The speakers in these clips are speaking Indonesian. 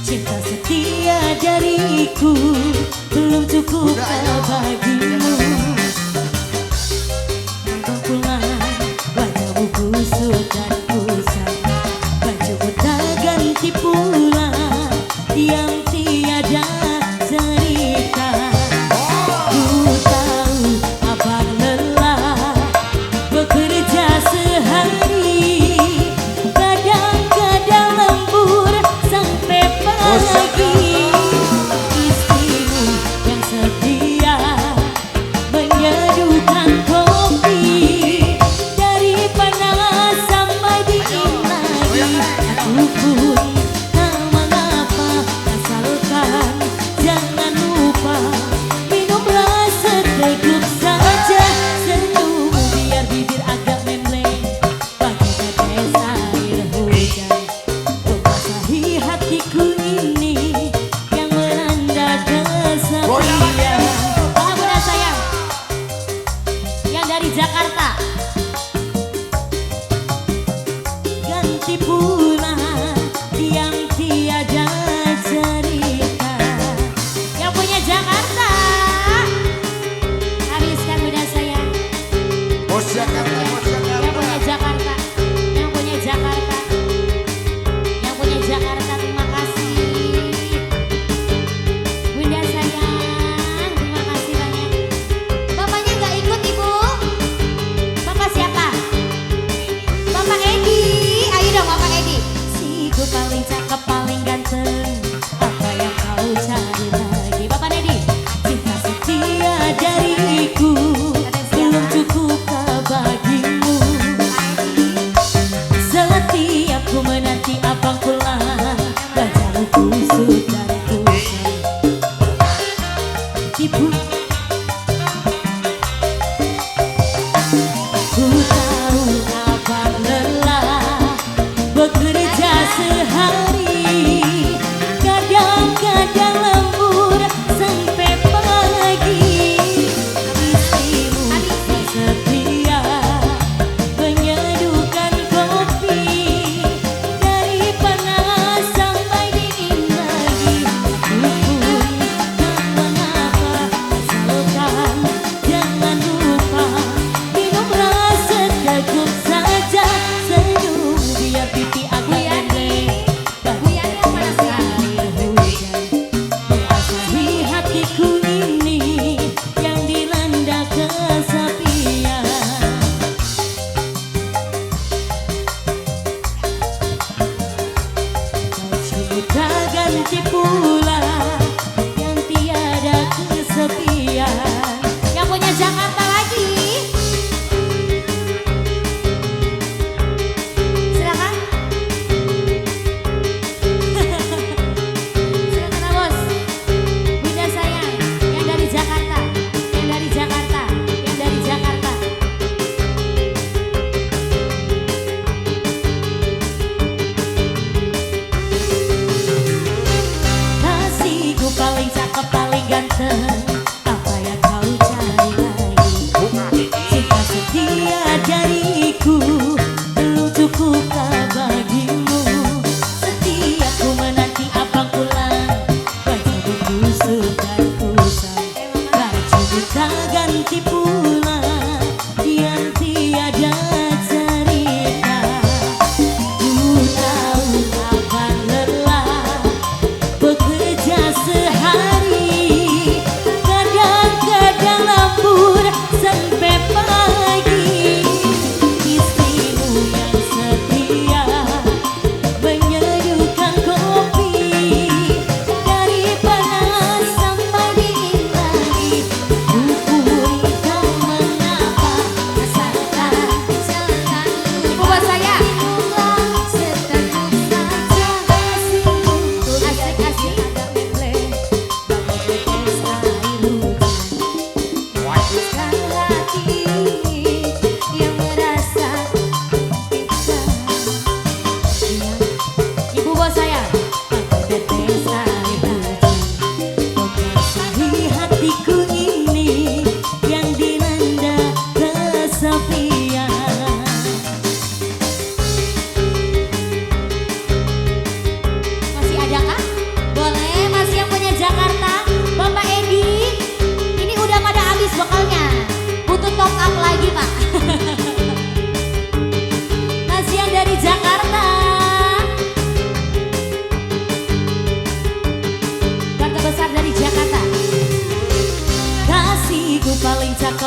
Cinta setia dariku belum cukup bagimu. Nonton pulang wajahmu kusut dan kusam, bajumu tak ganti pula yang tiada cerita. Ku tahu abang lelah bekerja sehari, kadang-kadang lembur sampai pagi. Istrimu yang setia menyeduhkan kopi, dari panas sampai dingin lagi. Aku pun tak mengapa, asalkan jangan lupa minumlah seteguk saja. Senyum biar bibir agak membleng bagai tetes air hujan, membasahi hatiku ini yang melanda kesepian. Para bunda sayang yang dari Jakarta, ganti pula yang tiada cerita. Yang punya Jakarta, habiskan bunda sayang. Bos Jakarta, bos Yang Jakarta. punya Jakarta, yang punya Jakarta, yang punya Jakarta, terima kasih. Bunda sayang, terima kasih banyak. Bapaknya nggak ikut ibu. Bapak siapa? Bapak Edi. Ayo dong Bapak Edi. Si ku paling cakep, paling ganteng, apa yang kau cari lagi? Bapak Edi. Cinta setia dariku belum cukup bagimu. Setiap ku menanti abang pulang, wajahmu kusut dan kusam. Ibu, ku tahu abang lelah bekerja sehari, kadang-kadang lembur sampai pagi. Istrimu yang setia menyeduhkan kopi, dari panas sampai dingin lagi. Aku pun tak mengapa, asalkan jangan lupa minumlah seteguk saja. Senyum biar pipi agak membleng bagai tetes air hujan, membasahi hatiku ini yang dilanda kesepian. Bajumu tak ganti pula yang tiada kesepian. Yang punya Jakarta lagi, silakan. Silakan bos. Bunda sayang yang dari Jakarta, yang dari Jakarta, yang dari Jakarta.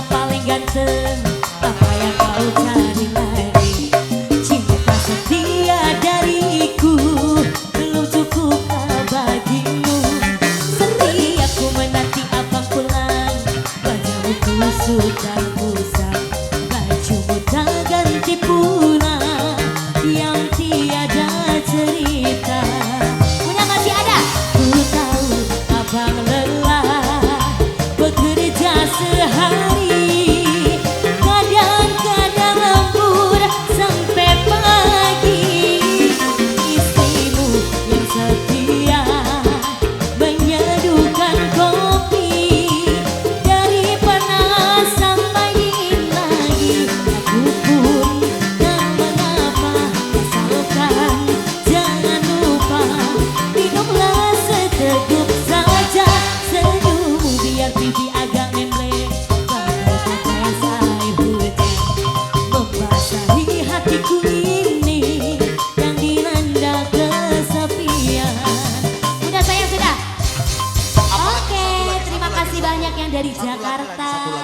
paling ganteng, apa yang kau cari lagi? Cinta setia dariku belum cukupkah bagimu? Setiap ku menanti abang pulang, wajahmu kusut dan usang, bajumu tak ganti pula yang tiada cerita. Udah masih ada? Ku tahu abang lelah bekerja sehari, kadang-kadang lembur sampai pagi. Istrimu yang setia menyeduhkan kopi, dari panas sampai dingin lagi. Aku pun tak mengapa, asalkan jangan lupa minumlah seteguk saja. Senyummu biar pipi agak membleng, bagai tetes air hujan, membasahi hatiku ini yang dilanda kesepian. Udah sayang, sudah? Oke, terima kasih banyak yang dari Jakarta.